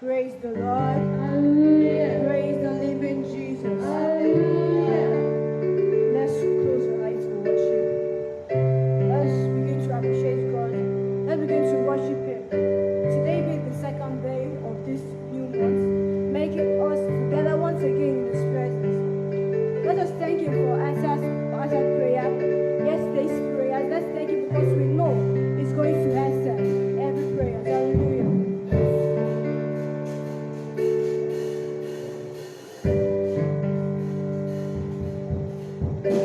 Praise the Lord. Hallelujah. Praise the living Jesus. Hallelujah. Let's close our eyes and worship. Let's begin to appreciate God. Let's begin to worship Him. Today being the second day of this new month, making us together once again in His presence. Let us thank Him for answered prayer, yesterday's prayers. Let's thank Him because we know He's going to answer every prayer. Hallelujah. Tonight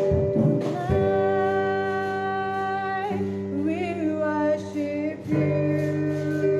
we worship You.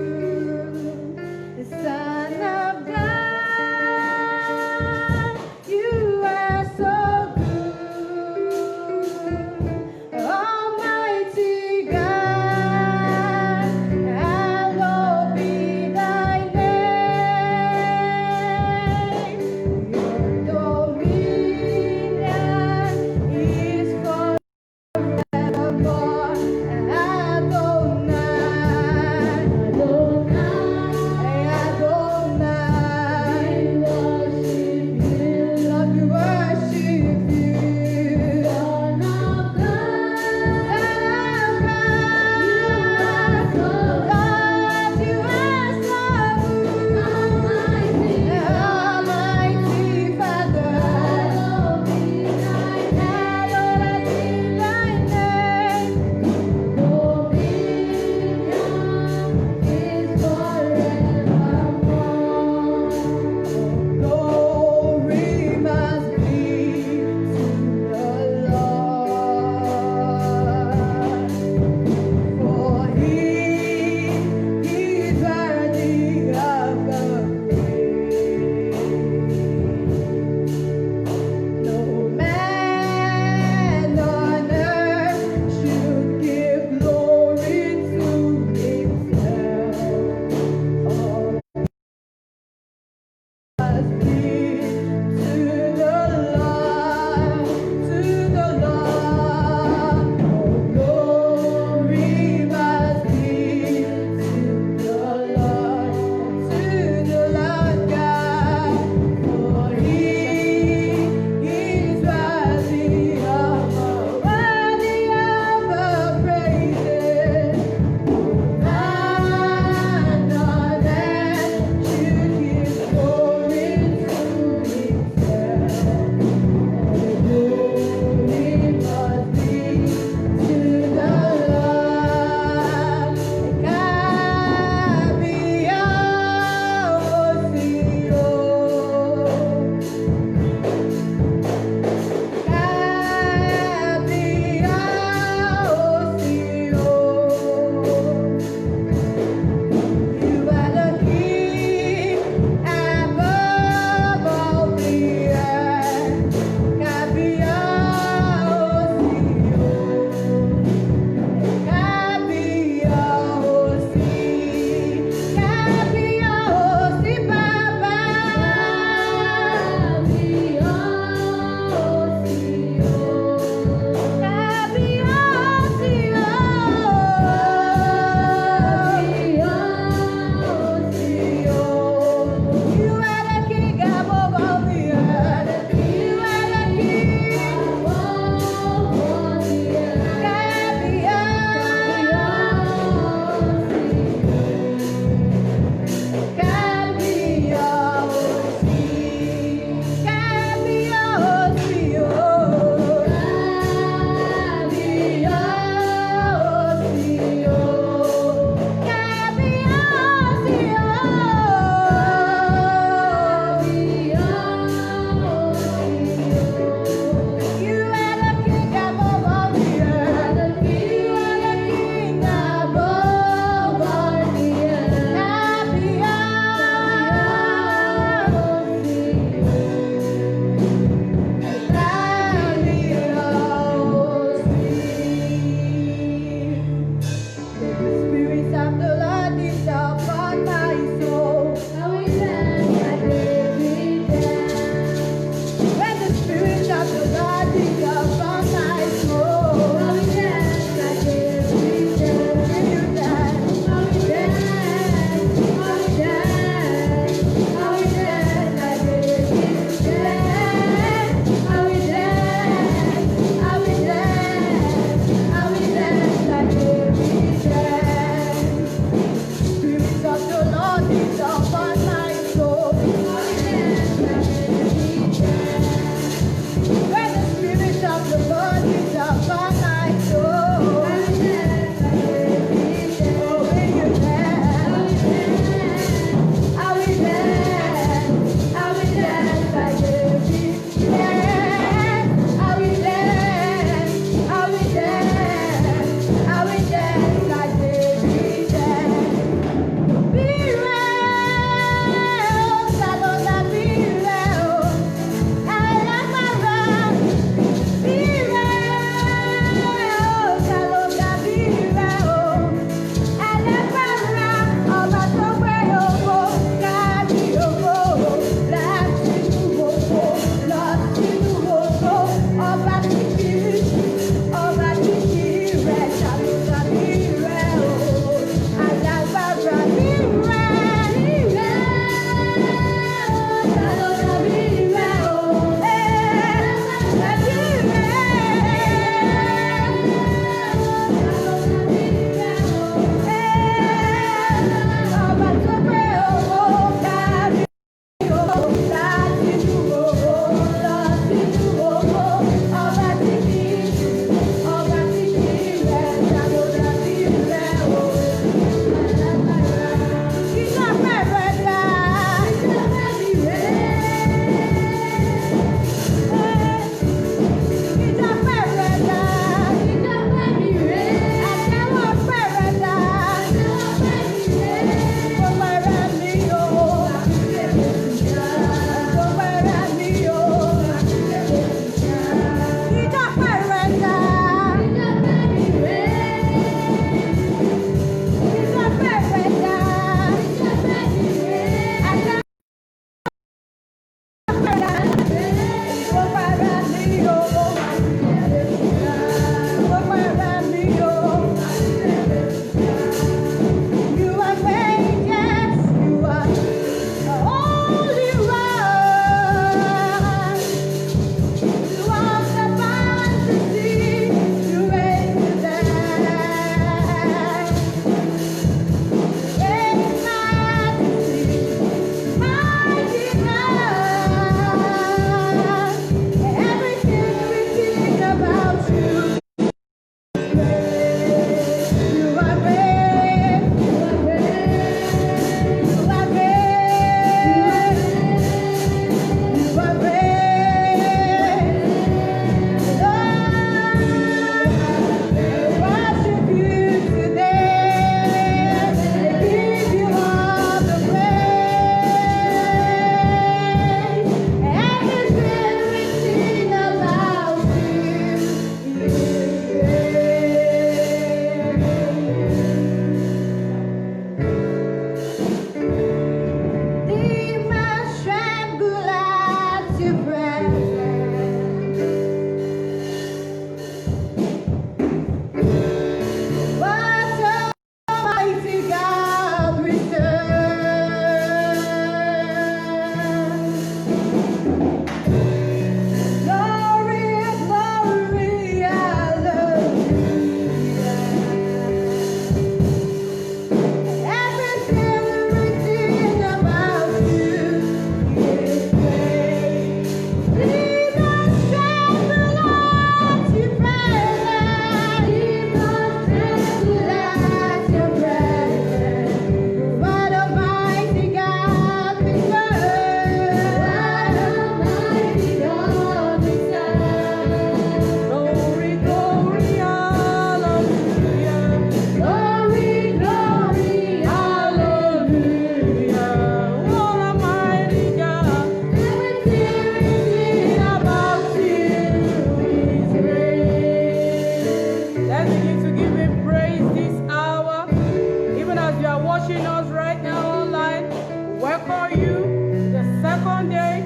welcome you to the second day,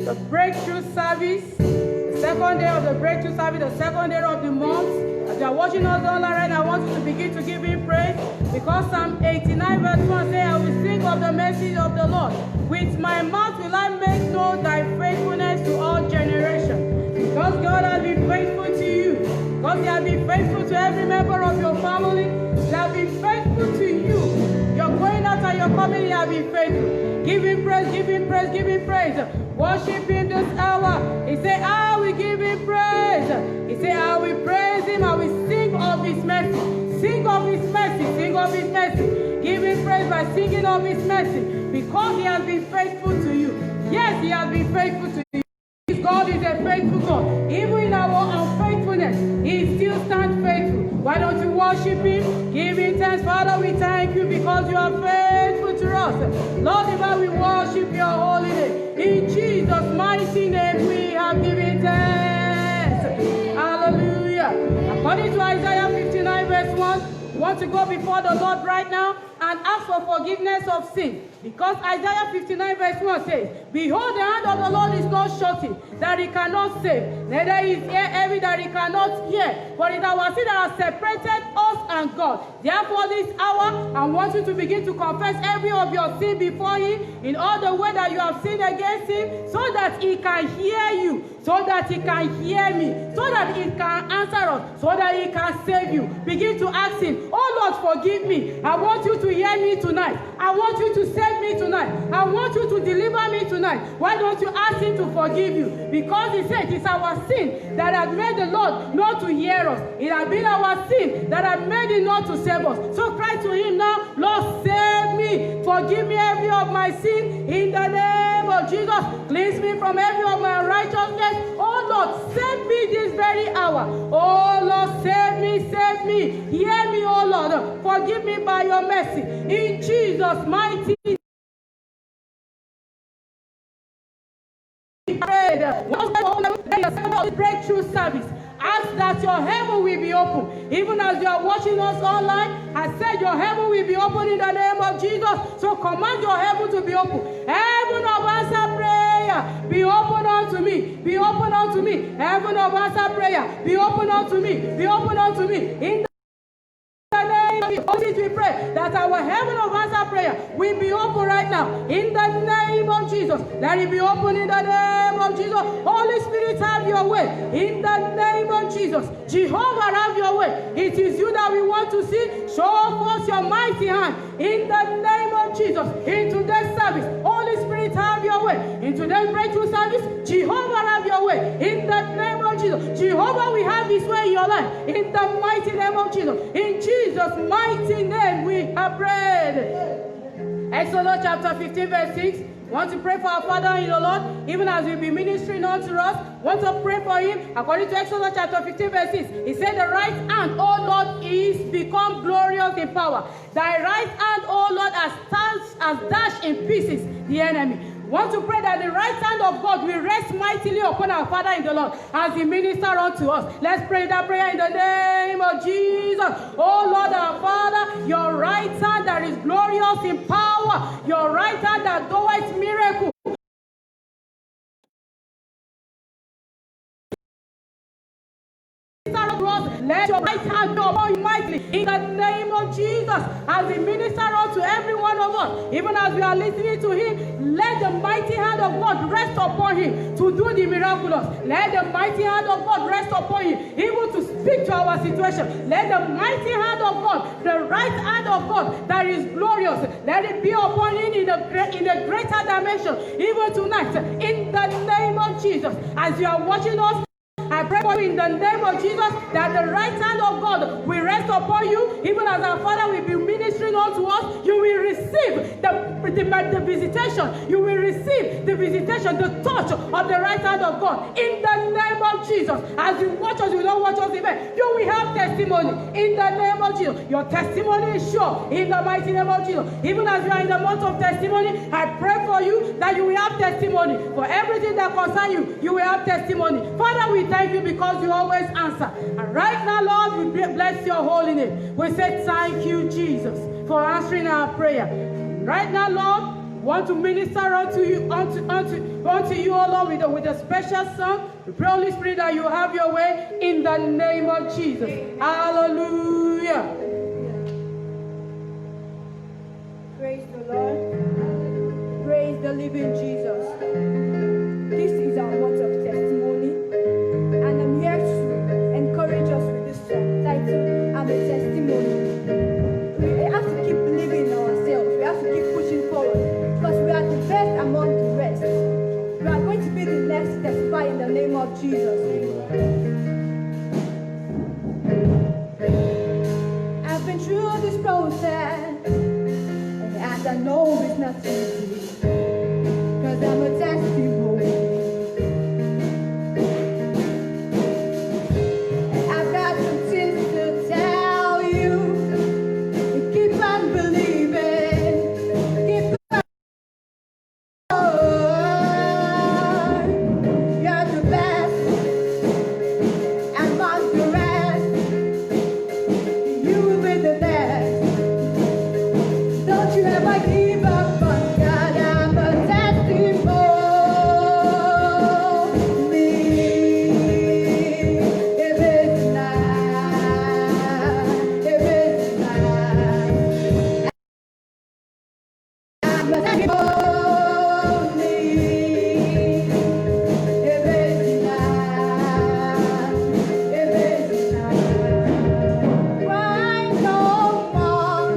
the breakthrough service, the second day of the breakthrough service, the second day of the month. As you are watching us online right now, I want you to begin to give him praise, because Psalm 89 verse 1 says, I will sing of the mercy of the Lord. With my mouth will I make known thy faithfulness to all generations. Because God has been faithful to you, because he has been faithful to every member of your family, he has been faithful to you. You're going out and you're coming, he has been faithful. Give him praise, give him praise, give him praise. Worship him this hour. He said, I will give him praise. He said, I will praise him, I will sing of his mercy. Sing of his mercy, sing of his mercy. Give him praise by singing of his mercy, because he has been faithful to you. Yes, he has been faithful to you. God is a faithful God. Even in our unfaithfulness, he still stands faithful. Why don't you worship him? Give him thanks. Father, we thank you because you are faithful to us. Lord, divine, we worship your holy name. In Jesus' mighty name, we have given thanks. Hallelujah. According to Isaiah 59 verse 1, we want to go before the Lord right now and ask for forgiveness of sin. Because Isaiah 59 verse 1 says, behold, the hand of the Lord is not shortened, that he cannot save, neither is ear heavy, that he cannot hear. For it is our sin that has separated us and God. Therefore this hour, I want you to begin to confess every of your sin before him, in all the way that you have sinned against him, so that he can hear you, so that he can hear me, so that he can answer us, so that he can save you. Begin to ask him, oh Lord, forgive me. I want you to hear me tonight. I want you to save me tonight. I want you to deliver me tonight. Why don't you ask him to forgive you? Because he said it's our sin that has made the Lord not to hear us. It has been our sin that has made him not to save us. So cry to him now, Lord, save me. Forgive me every of my sin in the name of Jesus. Cleanse me from every of my unrighteousness. Oh Lord, save me this very hour. Oh Lord, save me, save me. Hear me, oh Lord. Forgive me by your mercy. In Jesus' mighty name. Breakthrough service. Ask that your heaven will be open. Even as you are watching us online, I said your heaven will be open in the name of Jesus. So command your heaven to be open. Heaven of answer prayer, be open unto me. Be open unto me. Heaven of answer prayer, be open unto me. Be open unto me. In the name of Jesus, we pray that our heaven of answer prayer will be open right now. In the name of Jesus, let it be open in the name of Jesus. Holy Spirit, have your way. In the name of Jesus, Jehovah, have your way. It is you that we want to see. Show forth your mighty hand. In the name of Jesus, in today's service, Holy Spirit, have your way. In today's breakthrough service, Jehovah, have your way. In the name of Jesus, Jehovah will have his way in your life. In the mighty name of Jesus. In Jesus' mighty name we have prayed. Exodus chapter 15 verse 6. Want to pray for our Father in the Lord, even as we'll be ministering unto us. Want to pray for him. According to Exodus chapter 15 verse 6, he said, the right hand, O Lord, is become glorious in power. Thy right hand, O Lord, has dashed in pieces the enemy. Want to pray that the right hand of God will rest mightily upon our Father in the Lord as he ministers unto us. Let's pray that prayer in the name of Jesus. Oh Lord our Father, your right hand that is glorious in power, your right hand that doeth miracles. Let your right hand go upon you mightily in the name of Jesus as he ministers unto every one of us. Even as we are listening to him, let the mighty hand of God rest upon him to do the miraculous. Let the mighty hand of God rest upon him even to speak to our situation. Let the mighty hand of God, the right hand of God that is glorious, let it be upon him in a greater dimension even tonight in the name of Jesus. As you are watching us, I pray for you in the name of Jesus that the right hand of God will rest upon you, even as our Father will be ministering unto us. You will receive the visitation. You will receive the visitation, the touch of the right hand of God in the name of Jesus. As you watch us, you don't watch us even. You will have testimony in the name of Jesus. Your testimony is sure in the mighty name of Jesus. Even as you are in the month of testimony, I pray for you that you will have testimony. For everything that concerns you, you will have testimony. Father, we thank you because you always answer. And right now, Lord, we bless your holy name. We say thank you, Jesus, for answering our prayer. Right now, Lord, want to minister unto you, O Lord, with a special song. We pray, Holy Spirit, that you have your way in the name of Jesus. Hallelujah. Praise the Lord. Praise the living Jesus. This is our month of testimony, and I'm here to encourage us with this song titled "I'm a Testimony." We have to keep believing in ourselves. We have to keep pushing forward because we are the best among the rest. We are going to be the next to testify in the name of Jesus. I've been through this process, and I know it's not easy, cause I'm a testimony. And I've got some things to tell you. Keep on believing. Keep on. You're the best among the rest. You will be the next. Don't you ever give up on God. I'm a testimony. If it's not, I'm a testimony. If it's not, why no more?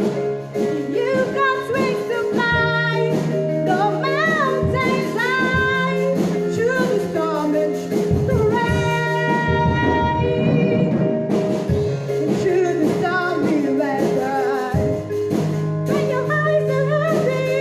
You've got wings to fly, the mountains high, through the storm and through the rain, and through the stormy weather. When your eyes are heavy,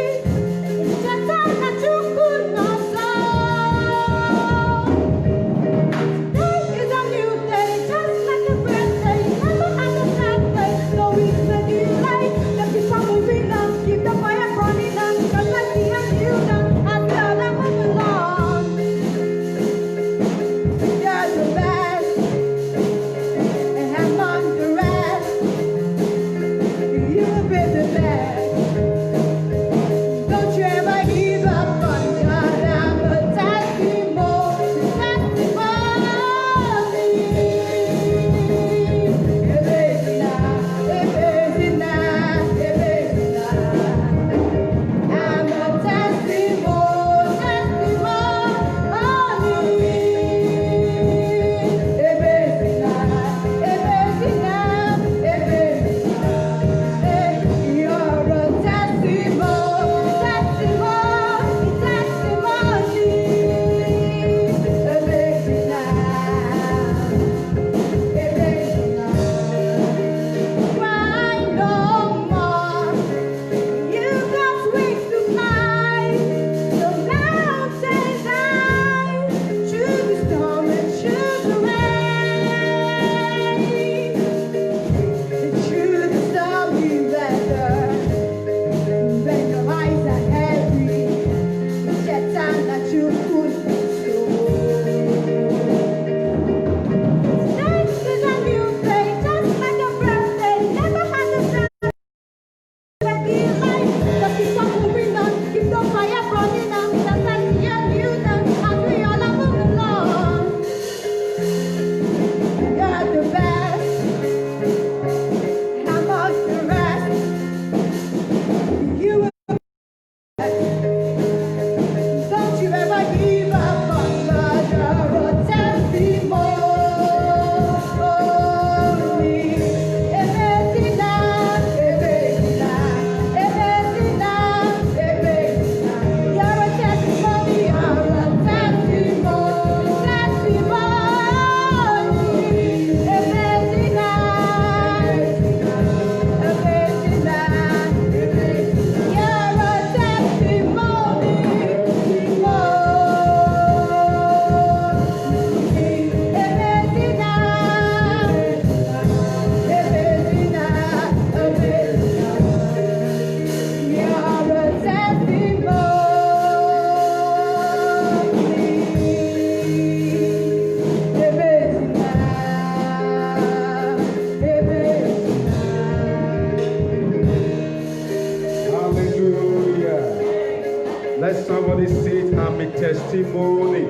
Let somebody say it, I'm a testimony.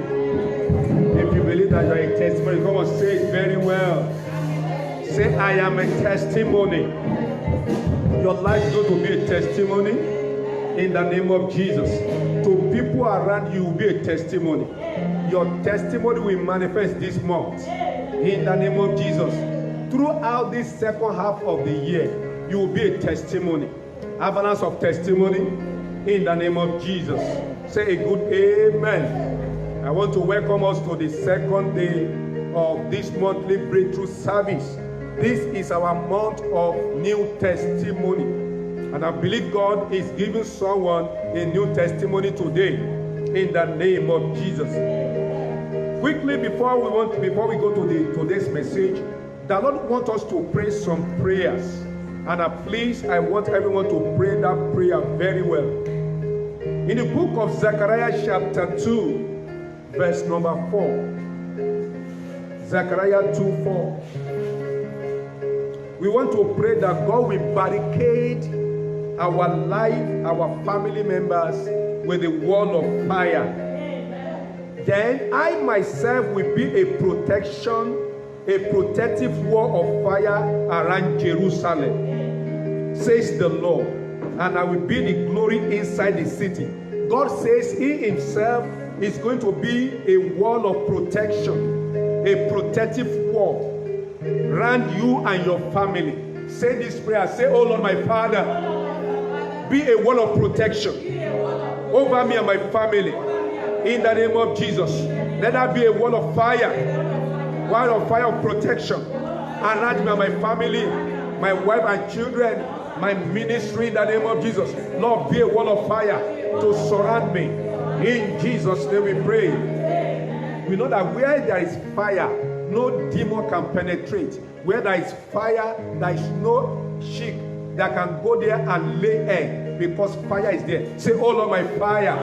If you believe that you are a testimony, come on, say it very well. Say, I am a testimony. Your life is going to be a testimony in the name of Jesus. To people around you will be a testimony. Your testimony will manifest this month in the name of Jesus. Throughout this second half of the year, you will be a testimony. Avalanche of testimony in the name of Jesus. Say a good amen. I want to welcome us to the second day of this monthly breakthrough service. This is our month of new testimony. And I believe God is giving someone a new testimony today in the name of Jesus. Quickly, before we go to today's message, the Lord wants us to pray some prayers. And I want everyone to pray that prayer very well. In the book of Zechariah chapter 2, verse number 4. Zechariah 2:4. We want to pray that God will barricade our life, our family members with a wall of fire. Then I myself will be a protection, a protective wall of fire around Jerusalem, says the Lord, and I will be the glory inside the city. God says He Himself is going to be a wall of protection, a protective wall around you and your family. Say this prayer. Say, oh Lord, my Father, be a wall of protection over me and my family. In the name of Jesus, let that be a wall of fire of protection around me and my family, my wife and children, my ministry. In the name of Jesus, Lord, be a wall of fire to surround me. In Jesus' name we pray. We know that where there is fire, no demon can penetrate. Where there is fire, there is no sheep that can go there and lay egg, because fire is there. Say, oh Lord, my fire,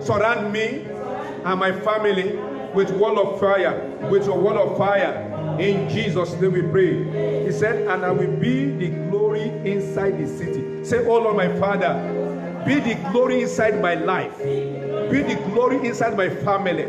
surround me and my family with wall of fire, with your wall of fire. In Jesus' name we pray. He said, and I will be the glory inside the city. Say, oh Lord, my Father, be the glory inside my life. Be the glory inside my family.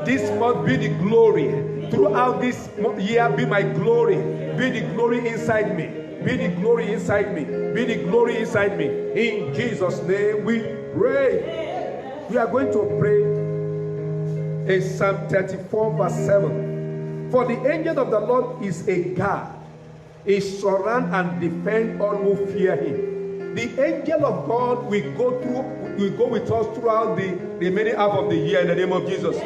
This month, be the glory. Throughout this year, be my glory. Be the glory inside me. Be the glory inside me. Be the glory inside me. In Jesus' name we pray. We are going to pray in Psalm 34 verse 7. For the angel of the Lord is a guard. He surround and defend all who fear him. The angel of God will go with us throughout the remaining half of the year in the name of Jesus.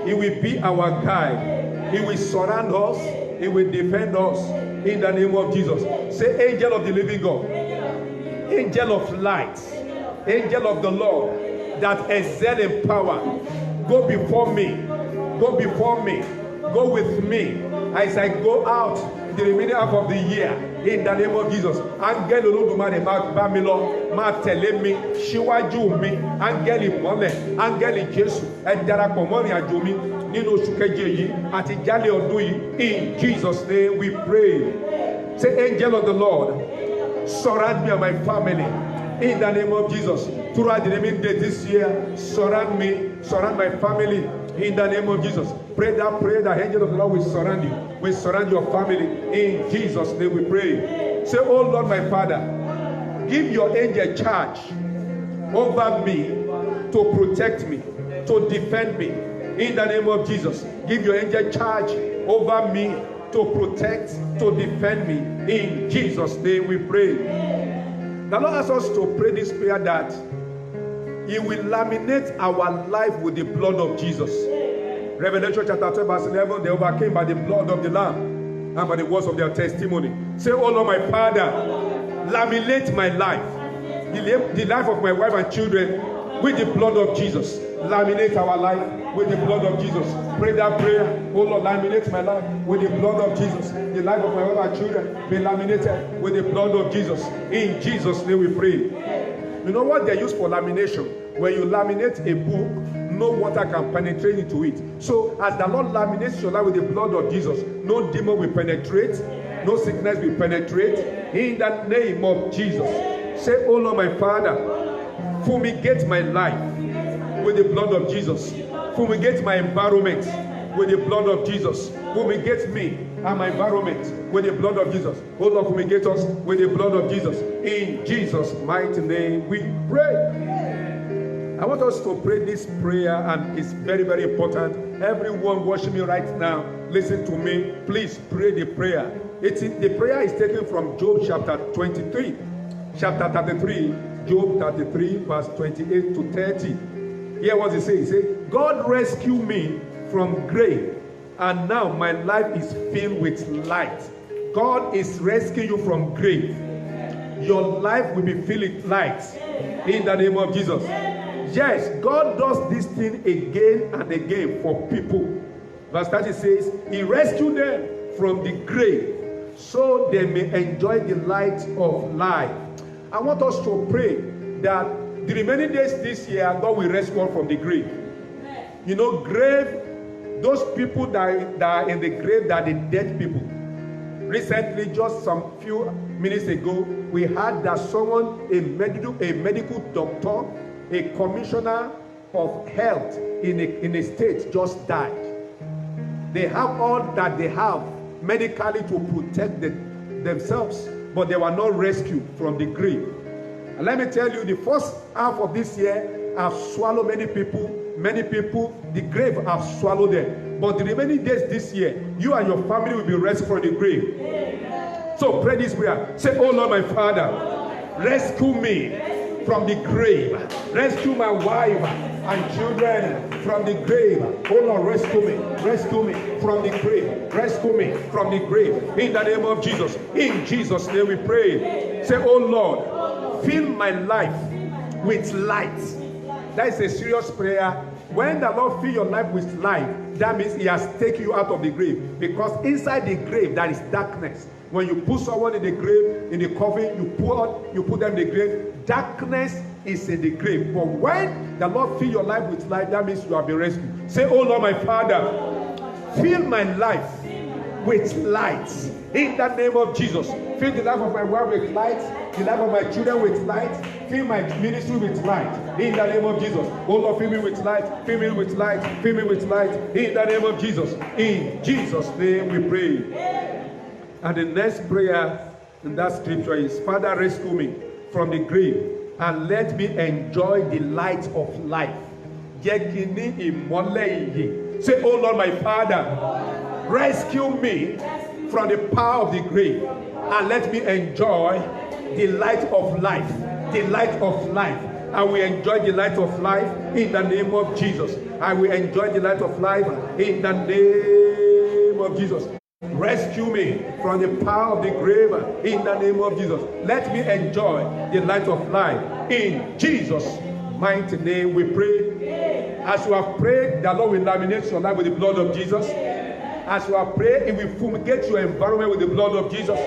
He will be our guide. He will surround us. He will defend us in the name of Jesus. Say, angel of the living God, angel of light, angel of the Lord that excel in power, go before me, go before me, go with me as I go out the remaining half of the year in the name of Jesus. Angel Olódùmarè máa bá mi lọ, máa tẹ̀lé mi, síwájú mi, angel ìmọ́lẹ̀, angel Jésù, ẹ darapọ̀ mọ́ ìrìn àjò mi nínú oṣù keje yìí àti jálẹ̀ ọdún yìí. In Jesus' name we pray. Say, angel of the Lord, surround me and my family in the name of Jesus. Throughout the remaining days this year, surround me, surround my family in the name of Jesus. Pray that prayer, the angel of the Lord will surround you, will surround your family. In Jesus' name we pray. Say, oh Lord, my Father, give your angel charge over me to protect me, to defend me. In the name of Jesus, give your angel charge over me to protect, to defend me. In Jesus' name we pray. The Lord asks us to pray this prayer that He will laminate our life with the blood of Jesus. Revelation chapter 12 verse 11, they overcame by the blood of the Lamb and by the words of their testimony. Say, oh Lord, my Father, laminate my life, the life of my wife and children with the blood of Jesus. Laminate our life with the blood of Jesus. Pray that prayer. Oh Lord, laminate my life with the blood of Jesus. The life of my wife and children be laminated with the blood of Jesus. In Jesus' name we pray. You know what they use for lamination? When you laminate a book, no water can penetrate into it. So as the Lord laminates your life with the blood of Jesus, no demon will penetrate, no sickness will penetrate. In the name of Jesus. Say, oh Lord, my Father, Fumigate my life with the blood of Jesus. Fumigate my environment with the blood of Jesus. Fumigate me and my environment with the blood of Jesus. Oh Lord, fumigate us with the blood of Jesus. In Jesus' mighty name we pray. I want us to pray this prayer, and it's very, very important. Everyone watching me right now, listen to me. Please pray the prayer. The prayer is taken from Job chapter 23. Chapter 33, Job 33, verse 28 to 30. Hear what it says. It says, God rescue me from grave, and now my life is filled with light. God is rescuing you from grave. Your life will be filled with light in the name of Jesus. Yes, God does this thing again and again for people. Verse 30 says, He rescued them from the grave so they may enjoy the light of life. I want us to pray that the remaining days this year, God will rescue us from the grave. You know, grave, those people that are in the grave, that are the dead people. Recently, just some few minutes ago, we heard that someone, a medical doctor, a commissioner of health in a state just died. They have all that they have medically to protect themselves, but they were not rescued from the grave. And let me tell you, the first half of this year have swallowed many people, the grave have swallowed them. But the remaining days this year, you and your family will be rescued from the grave. Amen. So pray this prayer. Say, oh Lord, my Father, rescue me from the grave. Rescue my wife and children from the grave. Oh Lord, rescue me from the grave. Rescue me from the grave. In the name of Jesus. In Jesus' name we pray. Say, oh Lord, fill my life with light. That is a serious prayer. When the Lord fill your life with light, that means He has taken you out of the grave. Because inside the grave, there is darkness. When you put someone in the grave, in the coffin, you put them in the grave, darkness is in the grave. But when the Lord fill your life with light, that means you have been rescued. Say, oh Lord, my Father, fill my life with light. In the name of Jesus. Fill the life of my wife with light, the life of my children with light, fill my ministry with light. In the name of Jesus. Oh Lord, fill me with light, fill me with light, fill me with light. In the name of Jesus. In Jesus' name we pray. And the next prayer in that scripture is, Father, rescue me from the grave and let me enjoy the light of life. Say, oh Lord, my Father, rescue me from the power of the grave and let me enjoy the light of life. The light of life. I will enjoy the light of life in the name of Jesus. I will enjoy the light of life in the name of Jesus. Rescue me from the power of the grave in the name of Jesus. Let me enjoy the light of life. In Jesus' mighty name we pray. As you have prayed, the Lord will laminate your life with the blood of Jesus. As you have prayed, He will fumigate your environment with the blood of Jesus.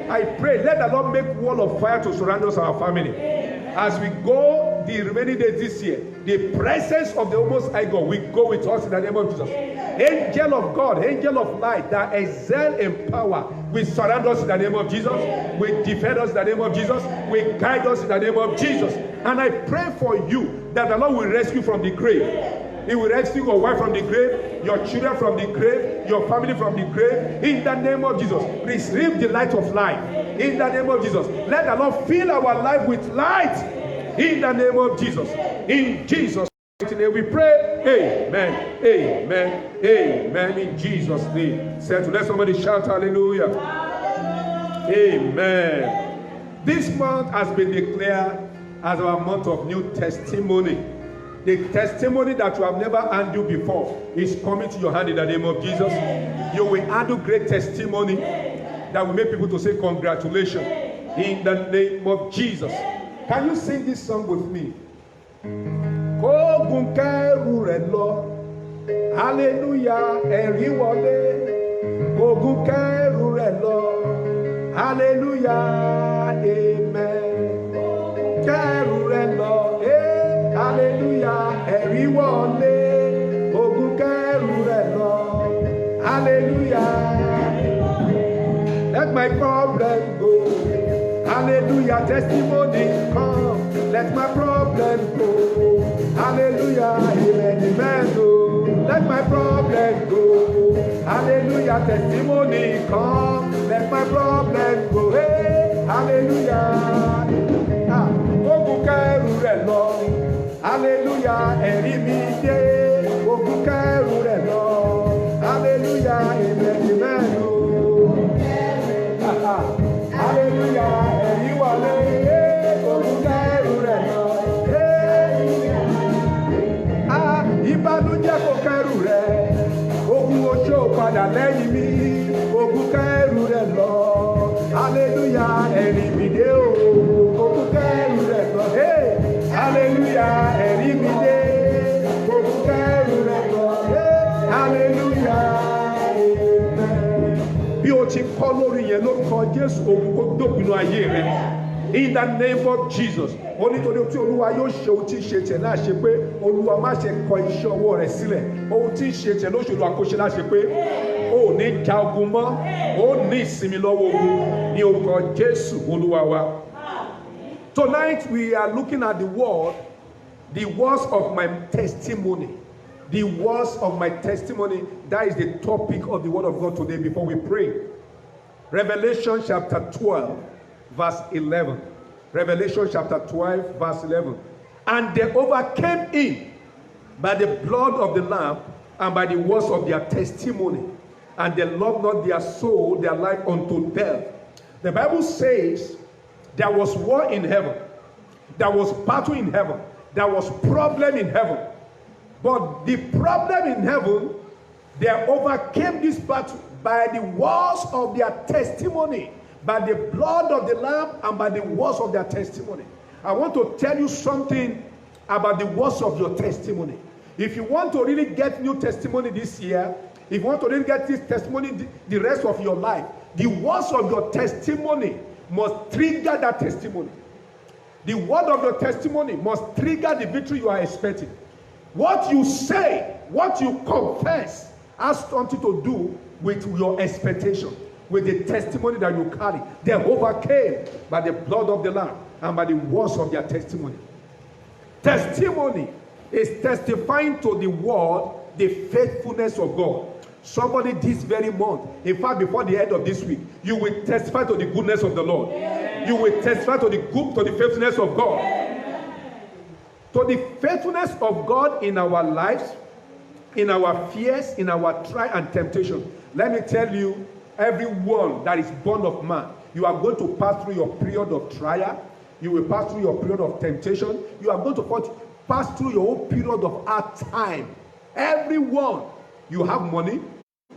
I pray, let the Lord make wall of fire to surround us and our family. As we go the remaining days this year, the presence of the Most High God will go with us in the name of Jesus. Angel of God, angel of light that excel in power will surround us in the name of Jesus, will defend us in the name of Jesus, will guide us in the name of Jesus. And I pray for you that the Lord will rescue from the grave. He will rescue your wife from the grave, your children from the grave, your family from the grave. In the name of Jesus, receive the light of life. In the name of Jesus, let the Lord fill our life with light. In the name of Jesus. In Jesus' name we pray. Amen. Amen. Amen. In Jesus' name. Say to let somebody shout hallelujah. Amen. This month has been declared as our month of new testimony. The testimony that you have never handled before is coming to your hand in the name of Jesus. You will handle great testimony that will make people to say congratulations in the name of Jesus. Can you sing this song with me? Kógun kẹ́rù rẹ̀ lọ, hallelujah, ẹ̀rí wọlé. Kógun kẹ́rù rẹ̀ lọ, hallelujah, amen. Kẹ́rù rẹ̀ lọ, hallelujah, ẹ̀rí wọlé. Kógun kẹ́rù rẹ̀ lọ, hallelujah. Let my problem go. Hallelujah, testimony come. let my problem go. Hallelujah, amen, amen. Oh, let my problem go. Hallelujah, testimony come. Let my problem go. Hey, hallelujah. Ah, ogun kẹrù rẹ̀ lọ. Hallelujah, ẹ̀rí mi dé. Ogun kẹrù rẹ̀ lọ. Hallelujah, amen, amen. Oh, hallelujah, ẹ̀rí wọlé. Ogun kẹrù rẹ̀ lọ. Ìbànújẹ́ kò kẹrù rẹ̀, ogun oṣó padà lẹ́yìn mi, ogun kẹrù rẹ̀ lọ, hallelujah, ẹ̀rí mi dé o, ogun kẹrù rẹ̀ lọ, hey, hallelujah, ẹ̀rí mi dé, ogun kẹrù rẹ̀ lọ, hey, hallelujah, amen. Bí o ti kọ́ lórí yẹn lórúkọ Jésù, ogun kò dópinnu ayé rẹ. In the name of Jesus. Ó nítorí tí Olúwa yóò ṣe ohun tí ń ṣe tẹ̀ náà ṣe pé Olúwa má ṣe kọ iṣẹ́ ọwọ́ rẹ̀ sílẹ̀. Ohun tí ń ṣe tẹ̀ lóṣù Olúwa kó ṣe láṣẹ pé ó ní ja ogun mọ́, ó ní ìsinmi lọ́wọ́ ogun ní orúkọ Jésù Olúwa wa. Tonight we are looking at the words of my testimony. The words of my testimony. That is the topic of the word of God today before we pray. Revelation chapter 12. Verse 11. Revelation chapter 12, verse 11. And they overcame him by the blood of the Lamb and by the words of their testimony. And they loved not their soul, their life unto death. The Bible says there was war in heaven. There was battle in heaven. There was problem in heaven. But the problem in heaven, they overcame this battle by the words of their testimony. By the blood of the Lamb and by the words of their testimony. I want to tell you something about the words of your testimony. If you want to really get new testimony this year, if you want to really get this testimony the rest of your life, the words of your testimony must trigger that testimony. The word of your testimony must trigger the victory you are expecting. What you say, what you confess, has something to do with your expectation. With the testimony that you carry. They overcame by the blood of the Lamb and by the words of their testimony. Testimony is testifying to the world the faithfulness of God. Somebody this very month, in fact before the end of this week, you will testify to the goodness of the Lord. Amen. You will testify to the faithfulness of God. Amen. To the faithfulness of God in our lives, in our fears, in our trial and temptation. Let me tell you, everyone that is born of man, you are going to pass through your period of trial. You will pass through your period of temptation. You are going to pass through your whole period of hard time. Everyone, you have money,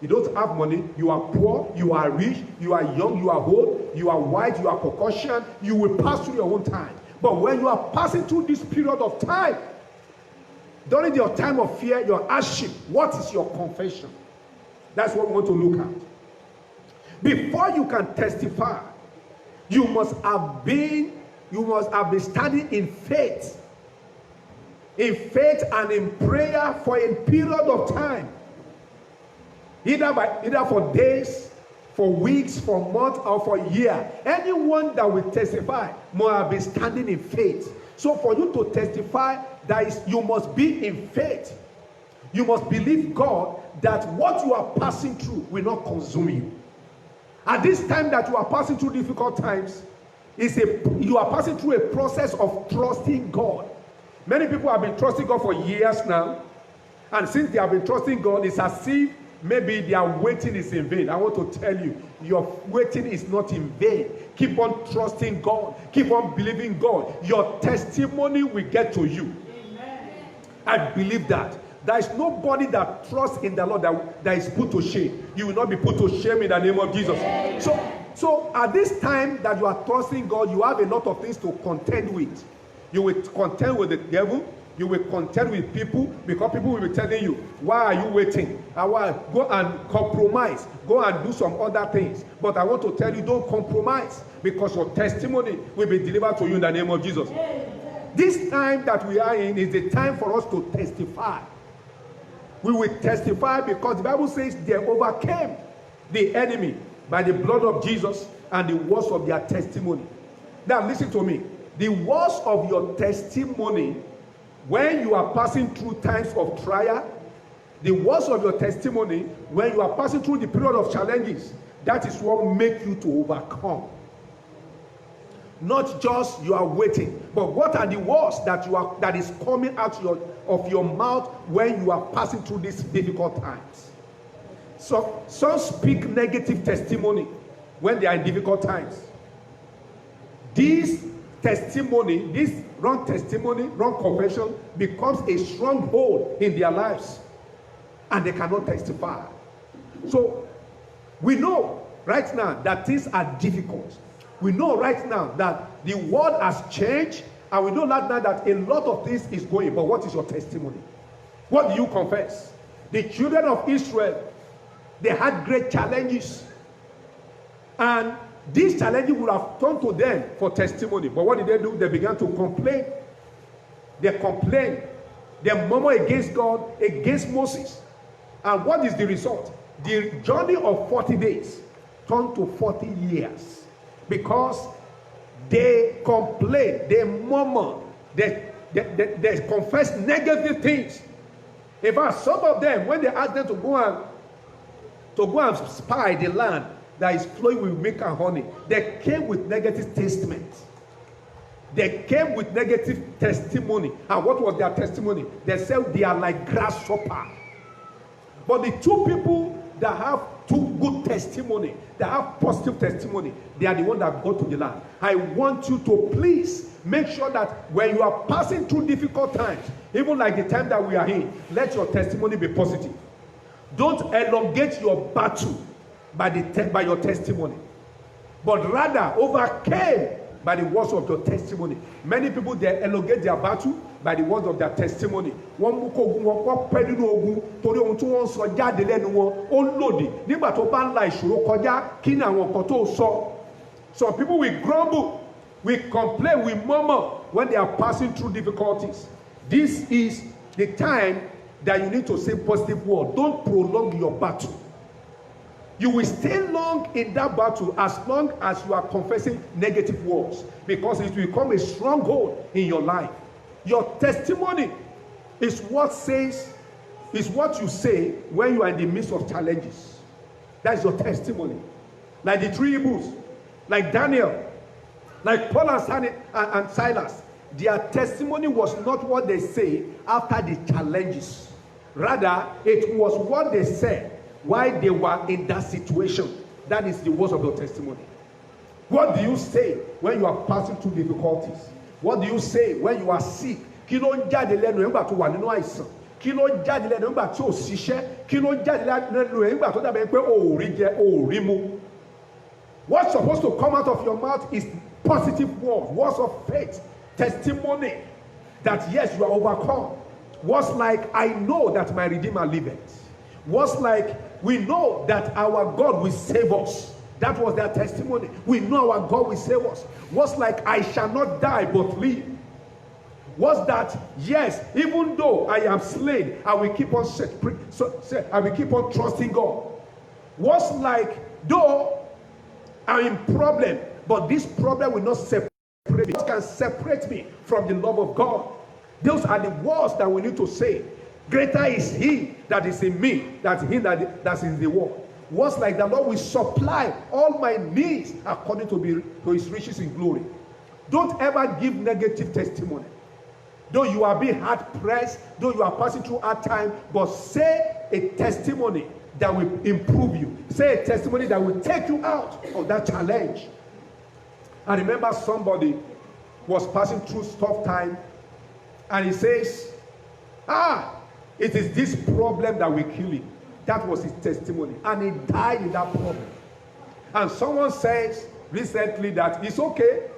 you don't have money, you are poor, you are rich, you are young, you are old, you are white, you are Caucasian, you will pass through your own time. But when you are passing through this period of time, during your time of fear, your hardship, what is your confession? That's what we want to look at. Before you can testify, you must have been standing in faith and in prayer for a period of time, either for days, for weeks, for months, or for a year. Anyone that will testify must have been standing in faith. So for you to testify, you must be in faith. You must believe God that what you are passing through will not consume you. At this time that you are passing through difficult times, you are passing through a process of trusting God. Many people have been trusting God for years now, and since they have been trusting God, it's as if maybe their waiting is in vain. I want to tell you, your waiting is not in vain. Keep on trusting God. Keep on believing God. Your testimony will get to you. Amen. I believe that. There is nobody that trusts in the Lord that is put to shame. You will not be put to shame in the name of Jesus. So at this time that you are trusting God, you have a lot of things to contend with. You will contend with the devil. You will contend with people, because people will be telling you, why are you waiting? Go and compromise. Go and do some other things. But I want to tell you, don't compromise, because your testimony will be delivered to you in the name of Jesus. This time that we are in is the time for us to testify. We will testify because the Bible says they overcame the enemy by the blood of Jesus and the words of their testimony. Now listen to me. The words of your testimony when you are passing through times of trial, the words of your testimony when you are passing through the period of challenges, that is what makes you to overcome. Not just you are waiting, but what are the words that is coming out of your mouth when you are passing through these difficult times? So some speak negative testimony when they are in difficult times. This testimony, this wrong testimony, wrong confession becomes a stronghold in their lives, and they cannot testify. So we know right now that things are difficult. We know right now that the world has changed, and we know right now that a lot of things is going. But what is your testimony? What do you confess? The children of Israel, they had great challenges, and these challenges would have turned to them for testimony. But what did they do? They began to complain. They complained. They murmured against God, against Moses. And what is the result? The journey of 40 days turned to 40 years. Because they complained, they murmured, they confessed negative things. In fact, some of them, when they asked them to go and spy the land that is flowing with milk and honey, they came with negative statements. They came with negative testimony. And what was their testimony? They said they are like grasshopper. But the two people that have two good testimony, that have positive testimony, they are the ones that go to the land. I want you to please make sure that when you are passing through difficult times, even like the time that we are in, let your testimony be positive. Don't elongate your battle by your testimony, but rather overcame by the words of your testimony. Many people, they elongate their battle by the words of their testimony. Wọ́n mú kó ogun wọn kọ́ pẹ́ nínú ogun torí ohun tí wọ́n ń sọ jáde lẹ́nu wọn ó lòdì. Nígbà tó bá ń la ìṣòro kọjá, kí ni àwọn nǹkan tó sọ? Some people will grumble, will complain, will murmur when they are passing through difficulties. This is the time that you need to say positive word. Don't prolong your battle. You will stay long in that battle as long as you are confessing negative words, because it will become a stronghold in your life. Your testimony is what you say when you are in the midst of challenges. That's your testimony. Like the three Hebrews, like Daniel, like Paul and Silas, their testimony was not what they say after the challenges. Rather, it was what they said while they were in that situation. That is the words of your testimony. What do you say when you are passing through difficulties? What do you say when you are sick? Kí ló ń jáde lẹ́nu nígbà tó wà nínú àìsàn? Kí ló ń jáde lẹ́nu nígbà tí ò ṣiṣẹ́? Kí ló ń jáde lẹ́nu nígbà tó dàbí pé ò rí jẹ, ò rí mu? What's supposed to come out of your mouth is positive words of faith, testimony that yes, you are overcome. Words like, I know that my Redeemer liveth. Words like, we know that our God will save us. That was their testimony. We know our God will save us. Words like, I shall not die but live. Was that, yes, even though I am slain, I will keep on I will keep on trusting God. Was like, though I'm in problem, but this problem will not separate me. It can separate me from the love of God. Those are the words that we need to say. Greater is he that is in me than he that's in the world. Words like, the Lord will supply all my needs according to his riches in glory. Don't ever give negative testimony. Though you are being hard pressed, though you are passing through hard time, but say a testimony that will improve you. Say a testimony that will take you out of that challenge. I remember somebody was passing through tough time, and he says, it is this problem that will kill him. That was his testimony, and he died in that problem. And someone says recently that it's okay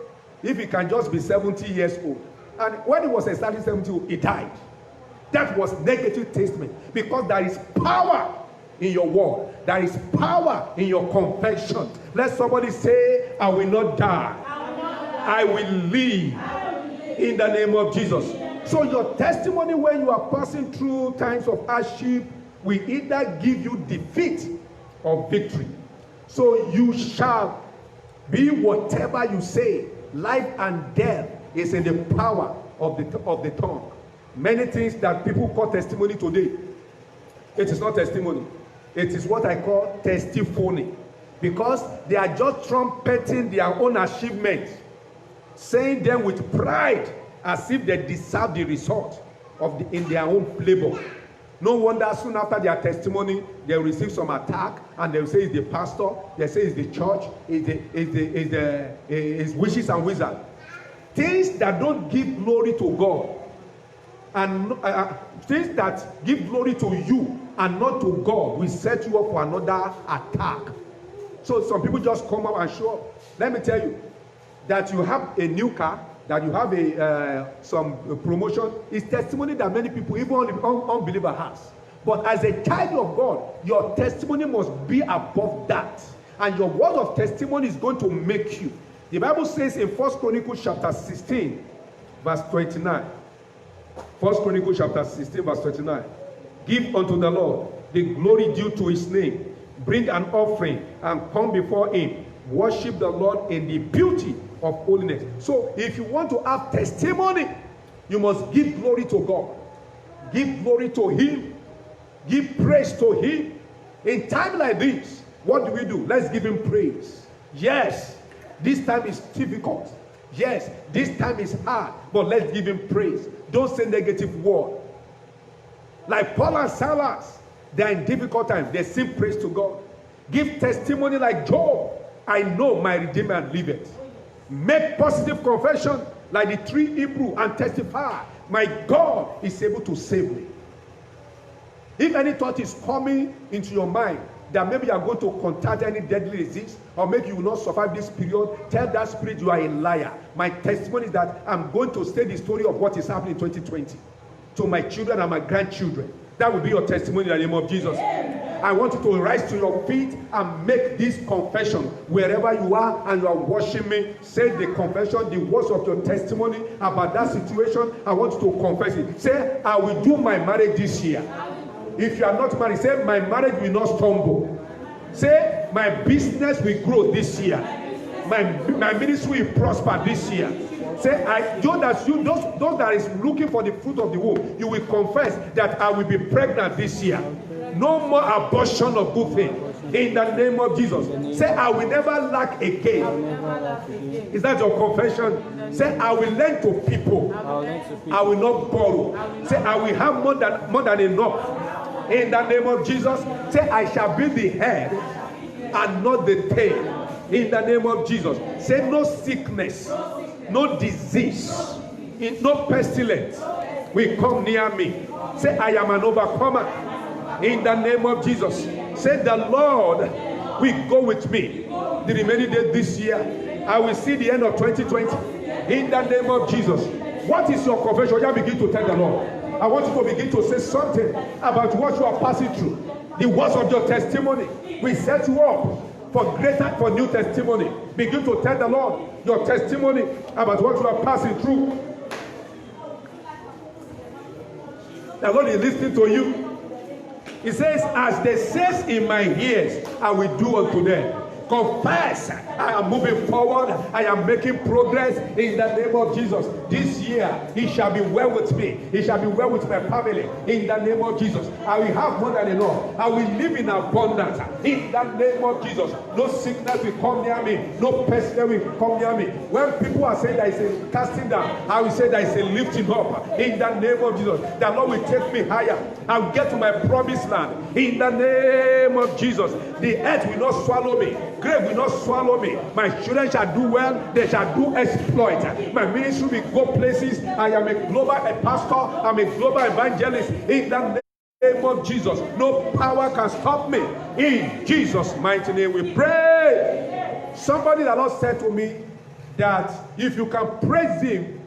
if he can just be 70 years old. And when he was exactly 70, he died. That was negative testimony, because there is power in your word. There is power in your confession. Let somebody say, I will not die. I will live in the name of Jesus. So your testimony when you are passing through times of hardship will either give you defeat or victory. So you shall be whatever you say. Life and death is in the power of the tongue. Many things that people call testimony today, it is not testimony. It is what I call testimony. Because they are just trumpeting their own achievements, saying them with pride as if they deserve the result in their own labor. No wonder soon after their testimony, they will receive some attack, and they will say it's the pastor, they say it's the church, it's witches and wizards. Things that don't give glory to God, and things that give glory to you and not to God will set you up for another attack. So some people just come out and show up. Let me tell you, that you have a new car, that you have some promotion, is testimony that many people, even unbeliever, has. But as a child of God, your testimony must be above that. And your word of testimony is going to make you. The Bible says in 1 Chronicles chapter 16, verse 29. 1 Chronicles chapter 16, verse 29. Give unto the Lord the glory due to his name. Bring an offering and come before him. Worship the Lord in the beauty of holiness. So if you want to have testimony, you must give glory to God. Give glory to him. Give praise to him. In time like this, what do? Let's give him praise. Yes, this time is difficult. Yes, this time is hard. But let's give him praise. Don't say negative word. Like Paul and Silas, they are in difficult times. They sing praise to God. Give testimony like Job. I know my Redeemer liveth. Make positive confession like the three Hebrew and testify. My God is able to save me. If any thought is coming into your mind that maybe you are going to contract any deadly disease, or maybe you will not survive this period, tell that spirit you are a liar. My testimony is that I'm going to say the story of what is happening in 2020 to my children and my grandchildren. That will be your testimony in the name of Jesus. I want you to rise to your feet and make this confession wherever you are and you are watching me. Say the confession, the words of your testimony about that situation. I want you to confess it. Say, I will do my marriage this year. If you are not married, say, my marriage will not stumble. Say, my business will grow this year. My ministry will prosper this year. Say, those that is looking for the fruit of the womb, you will confess that I will be pregnant this year. No more abortion of good thing. In the name of Jesus. Say, I will never lack again. Is that your confession? Say, I will lend to people. I will not borrow. Say, I will have more than enough. In the name of Jesus. Say, I shall be the head and not the tail. In the name of Jesus. Say, no sickness, no disease, no pestilence will come near me. Say, I am an overcomer. In the name of Jesus. Say, the Lord will go with me the remaining days this year. I will see the end of 2020. In the name of Jesus. What is your confession? You begin to tell the Lord. I want you to begin to say something about what you are passing through. The words of your testimony will set you up for new testimony. Begin to tell the Lord your testimony about what you are passing through. The Lord is listening to you. He says, as they says in my ears, I will do unto them. Confess, I am moving forward. I am making progress in the name of Jesus. This year, it shall be well with me. It shall be well with my family. In the name of Jesus, I will have more than enough. I will live in abundance. In the name of Jesus, no sickness will come near me. No pestilence will come near me. When people are saying there is a casting down, I will say there is a lifting up. In the name of Jesus, the Lord will take me higher. I will get to my promised land. In the name of Jesus, the earth will not swallow me. Grave will not swallow me. My children shall do well. They shall do exploit. My ministry will go places. I am a global pastor. I'm a global evangelist. In the name of Jesus, no power can stop me. In Jesus' mighty name we pray. Somebody that Lord said to me that if you can praise him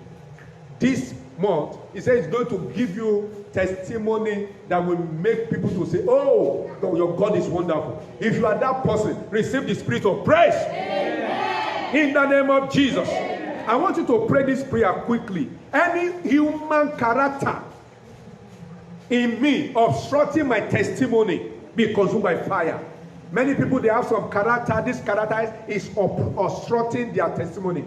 this month, he said he's going to give you testimony that will make people to say, oh, your God is wonderful. If you are that person, receive the spirit of praise. Amen. In the name of Jesus. Amen. I want you to pray this prayer quickly. Any human character in me obstructing my testimony be consumed by fire. Many people, they have some character. This character is obstructing their testimony.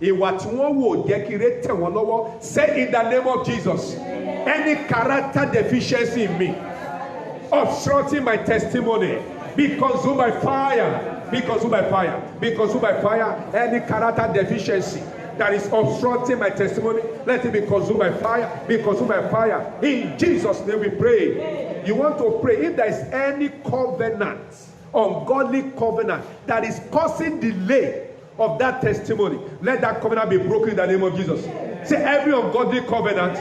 ìwà tí wọ́n wò jẹ́ kí ire tẹ̀ wọ́n lọ́wọ́. Say in the name of Jesus, any character deficiency in me obstructing my testimony, be consumed by fire, be consumed by fire, be consumed by fire. Any character deficiency that is obstructing my testimony, let it be consumed by fire, be consumed by fire. In Jesus' name we pray. You want to pray, if there is any covenant, ungodly covenant that is causing delay of that testimony, let that covenant be broken in the name of Jesus. Say, every ungodly covenant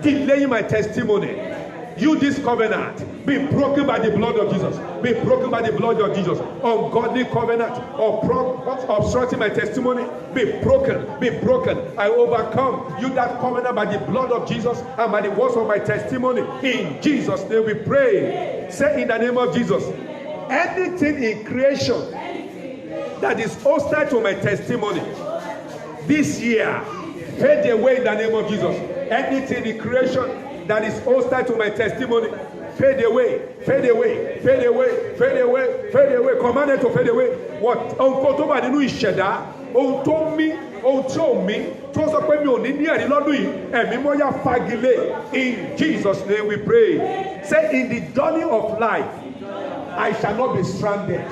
delaying my testimony, you, this covenant, be broken by the blood of Jesus. Be broken by the blood of Jesus. Ungodly covenant obstructing my testimony, be broken, be broken. I overcome you, that covenant, by the blood of Jesus and by the words of my testimony. In Jesus' name we pray. Say in the name of Jesus, anything in creation that is hostile to my testimony this year, fade away in the name of Jesus. Anything in creation that is hostile to my testimony, fade away, fade away, fade away, fade away, fade away. Command it to fade away. What? Ohun tó bá nínú ìṣẹ̀dá, ohun tó mí, ohun tí ò mí, tó sọ pé mi ò ní ẹ̀rí lọ́dún yìí, ẹ̀mí mọ́ yá fagilé. In Jesus' name we pray. Say, in the journey of life, I shall not be stranded.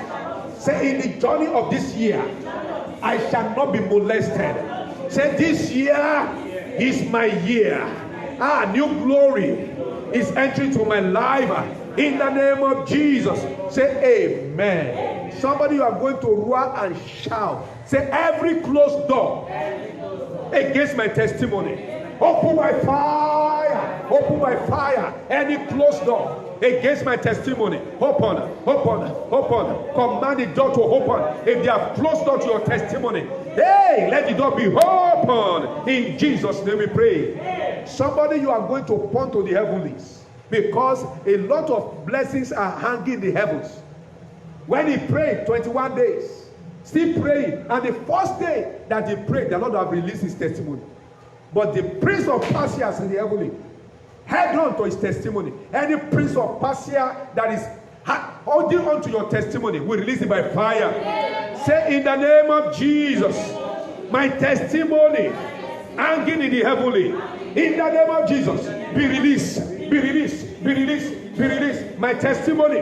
Say, in the journey of this year, I shall not be molested. Say, this year is my year. New glory is entering to my life. In the name of Jesus. Say amen. Somebody, you are going to roar and shout. Say, every closed door against my testimony, open by fire. Open by fire. Any closed door against my testimony, open, open, open. Command the door to open. If they have closed door to your testimony, hey, let the door be open. In Jesus' name we pray. Somebody, you are going to point to the heavenlies, because a lot of blessings are hanging in the heavens. When he prayed 21 days, still praying, and the first day that he prayed, the Lord have released his testimony. But the prince of Persia is in the heavenly, held on to his testimony. Any prince of Persia that is holding on to your testimony, we release it by fire. Say, in the name of Jesus, my testimony hanging in the heavenly, in the name of Jesus, be released, be released, be released, be released. My testimony,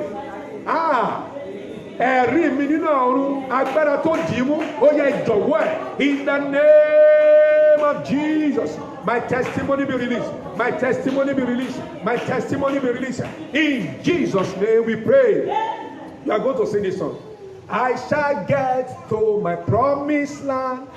ẹ̀rí mi nínú ọ̀run, agbára tó dì í mú, ó yẹ ìjọ̀wọ́ ẹ̀. In the name of Jesus, my testimony be released, my testimony be released, my testimony be released. In Jesus' name we pray. You are going to sing this song. I shall get to my promised land.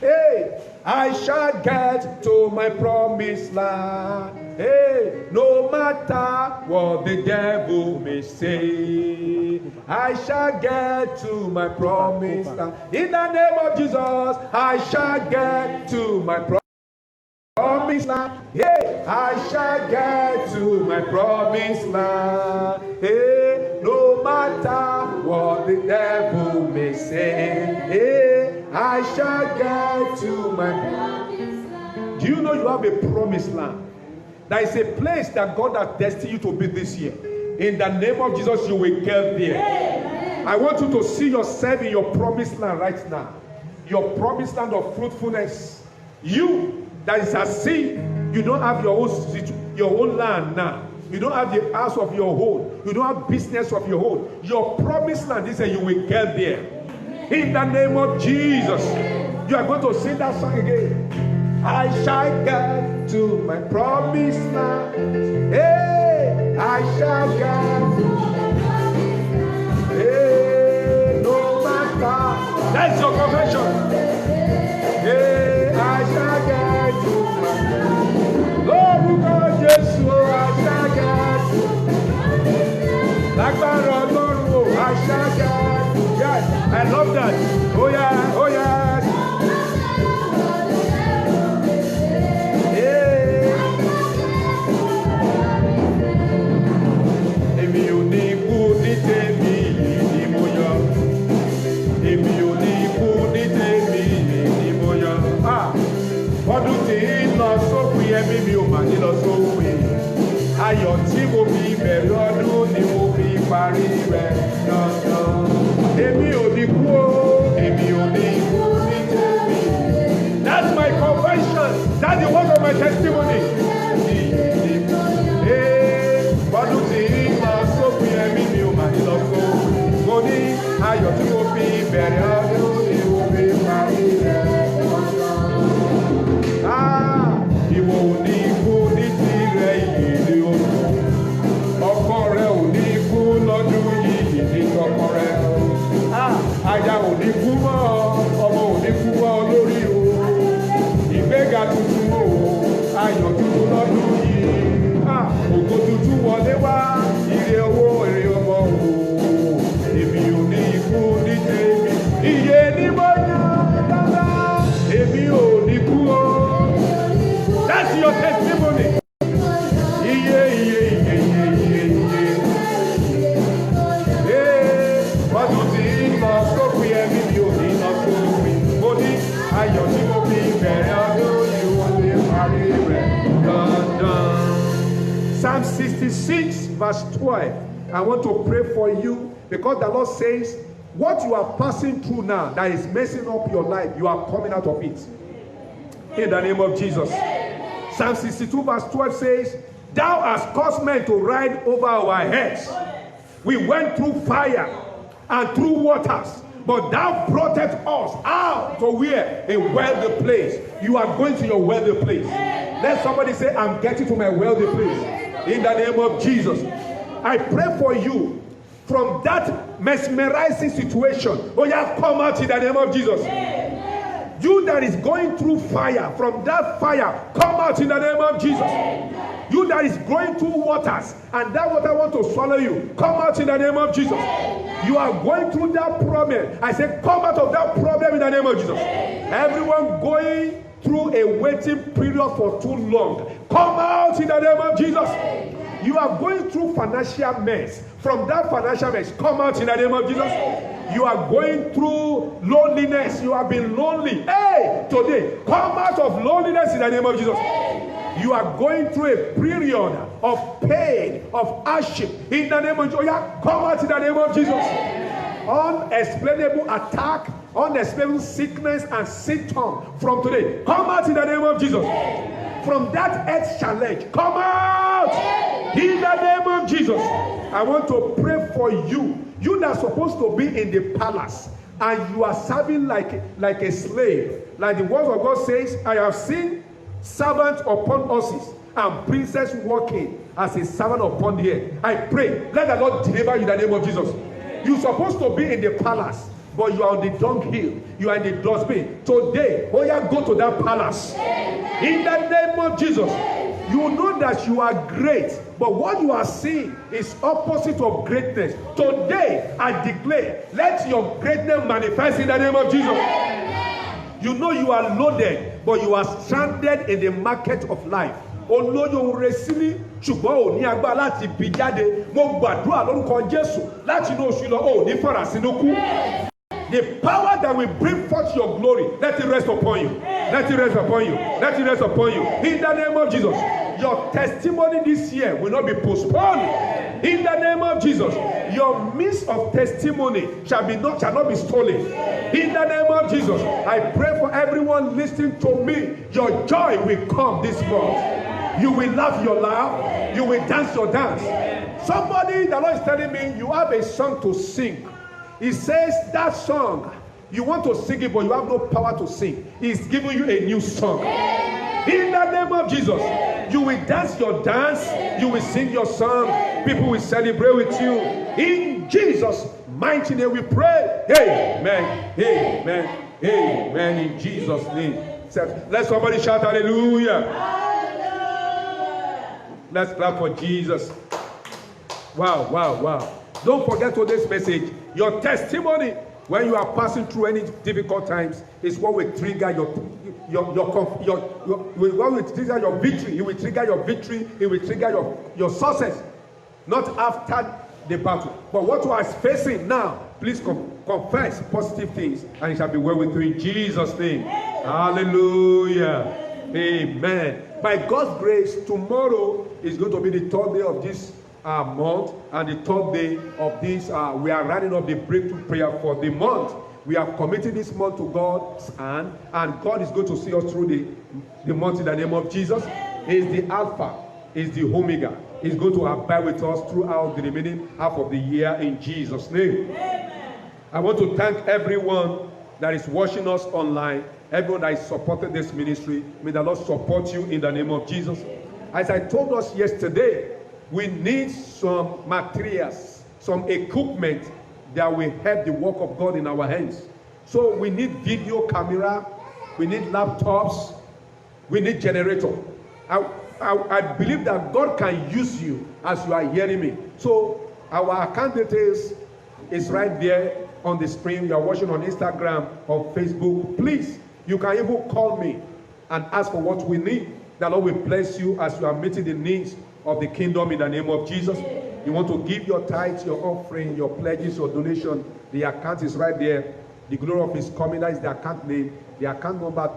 Hey, I shall get to my promised land. Hey, no matter what the devil may say, I shall get to my promised land. In the name of Jesus, I shall get to my promised land. Hey, I shall get to my promised land. Hey, no matter what the devil may say, hey, I shall get to my promised land. Do you know you have a promised land? There is a place that God has destined you to be this year. In the name of Jesus, you will get there. Amen. I want you to see yourself in your promised land right now. Your promised land of fruitfulness. You, that is a seed, you don't have your own land now. You don't have the house of your own. You don't have business of your own. Your promised land is that you will get there. In the name of Jesus. You are going to sing that song again. I shall get to my promised land. Hey, I shall get to my promised land. Hey, no matter. That's your confession. Hey, I shall get to my Lord God, Jesus, I shall get to my promised land. I shall get. Yes, I love that. Oh yeah, oh yeah. Ọdún tí ń lọ sópin ẹ̀mí mi ò mà ní lọ sópin. Ayọ̀ tí mo fi bẹ̀rẹ̀ ọdún ni mo fi parí rẹ̀ dandan. Èmi ò ní kú o, èmi ò ní kú ní tèmi. That's your testimony. Yeah. What do you know? So we are with you. Body, I don't be better. You only done. Psalm 66, verse 12. I want to pray for you because the Lord says, what you are passing through now that is messing up your life, you are coming out of it. In the name of Jesus. Psalm 62 verse 12 says, thou hast caused men to ride over our heads. We went through fire and through waters, but thou broughtest us out to where? A wealthy place. You are going to your wealthy place. Let somebody say, I'm getting to my wealthy place. In the name of Jesus. I pray for you from that mesmerizing situation. Oh, you have come out in the name of Jesus. You that is going through fire, from that fire, come out in the name of Jesus. You that is going through waters, and that water want to swallow you, come out in the name of Jesus. You are going through that problem. I say, come out of that problem in the name of Jesus. Everyone going through a waiting period for too long, come out in the name of Jesus. You are going through financial mess. From that financial mess, come out in the name of Jesus. You are going through loneliness. You have been lonely. Hey, today, come out of loneliness in the name of Jesus. You are going through a period of pain, of hardship. In the name of Jesus, come out in the name of Jesus. Unexplainable attack, unexplainable sickness and symptom from today. Come out in the name of Jesus. From that health challenge, come out in the name of Jesus. I want to pray for you. You that are supposed to be in the palace and you are serving like a slave. Like the word of God says, I have seen servants upon horses and princes walking as a servant upon the earth. I pray, let the Lord deliver you in the name of Jesus. You're supposed to be in the palace, but you are on the dunghill. You are in the dustbin. Today, go to that palace. In the name of Jesus. You know that you are great, but what you are seeing is opposite of greatness. Today, I declare, let your greatness manifest in the name of Jesus. You know you are loaded, but you are stranded in the market of life. Olóyún resili ṣùgbọ́n ò ní agbára láti bí jáde. Mo gbàdúrà lórúkọ Jésù láti inú oṣù lọ ò ní fàràsínú kú. The power that will bring forth your glory, let it rest upon you. Let it rest upon you. Let it rest upon you. In the name of Jesus. Your testimony this year will not be postponed. In the name of Jesus. Your means of testimony shall not be stolen. In the name of Jesus. I pray for everyone listening to me. Your joy will come this month. You will laugh your laugh. You will dance your dance. Somebody, the Lord is telling me, you have a song to sing. He says that song, you want to sing it, but you have no power to sing. He's giving you a new song. In the name of Jesus, you will dance your dance. You will sing your song. People will celebrate with you. In Jesus' mighty name we pray. Amen. Amen. Amen. In Jesus' name. Let somebody shout hallelujah. Let's clap for Jesus. Wow, wow, wow. Don't forget today's message. Your testimony when you are passing through any difficult times is what will trigger your victory. It will trigger your victory. It will trigger your success. Not after the battle. But what you are facing now, please confess positive things and it shall be well with you in Jesus' name. Hallelujah. Amen. By God's grace, tomorrow is going to be the third day of this month, and the third day of this, we are running up the breakthrough prayer for the month. We are committing this month to God's hand, and God is going to see us through the month in the name of Jesus. He is the Alpha, He is the Omega. He's going to abide with us throughout the remaining half of the year in Jesus' name. Amen. I want to thank everyone that is watching us online, everyone that is supporting this ministry. May the Lord support you in the name of Jesus. As I told us yesterday, we need some materials, some equipment that will help the work of God in our hands. So we need video camera, we need laptops, we need generator. I believe that God can use you as you are hearing me. So our account details is right there on the screen. You are watching on Instagram or Facebook. Please, you can even call me and ask for what we need. The Lord will bless you as you are meeting the needs of the kingdom in the name of Jesus. You want to give your tithes, your offering, your pledges, your donation. The account is right there. The glory of His coming. That is the account name. The account number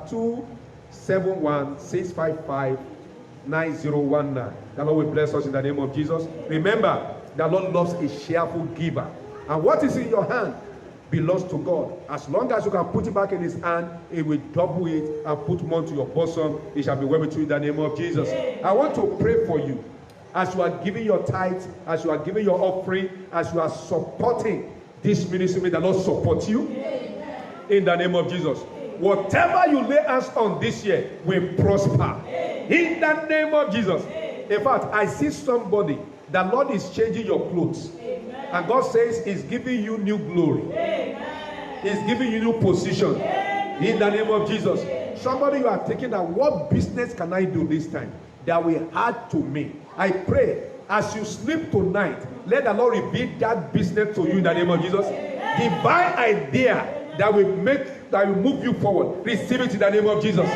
271-655-9019. The Lord will bless us in the name of Jesus. Remember, the Lord loves a cheerful giver. And what is in your hand belongs to God. As long as you can put it back in His hand, He will double it and put more to your bosom. It shall be well with you in the name of Jesus. I want to pray for you. As you are giving your tithes, as you are giving your offering, as you are supporting this ministry, may the Lord support you in the name of Jesus. Whatever you lay hands on this year will prosper in the name of Jesus. In fact, I see somebody, the Lord is changing your clothes. And God says He's giving you new glory. He's giving you new position in the name of Jesus. Somebody, you are thinking that what business can I do this time that will add to me? I pray as you sleep tonight, let the Lord reveal that business to you in the name of Jesus. Divine idea that will move you forward. Receive it in the name of Jesus.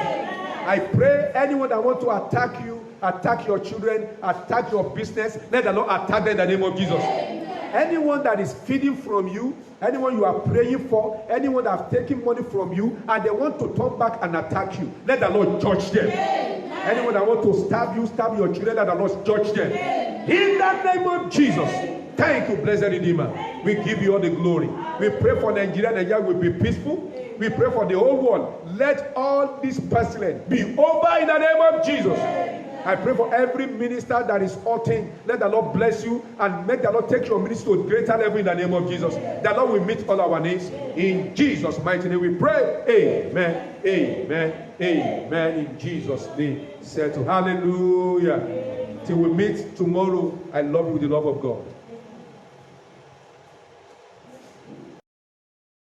I pray anyone that wants to attack you, attack your children, attack your business, let the Lord attack them in the name of Jesus. Anyone that is feeding from you, anyone you are praying for, anyone that have taken money from you, and they want to turn back and attack you, let the Lord judge them. Anyone that want to stab you, stab your children, let the Lord judge them. In the name of Jesus. Thank you, blessed Redeemer. We give you all the glory. We pray for Nigeria. Nigeria will be peaceful. We pray for the whole world. Let all this pestilence be over in the name of Jesus. I pray for every minister that is hurting. Let the Lord bless you and make the Lord take your ministry to a greater level in the name of Jesus. The Lord will meet all our needs. In Jesus' mighty name we pray. Amen. Amen. Amen. In Jesus' name. Settle. Hallelujah. Till we meet tomorrow, I love you with the love of God.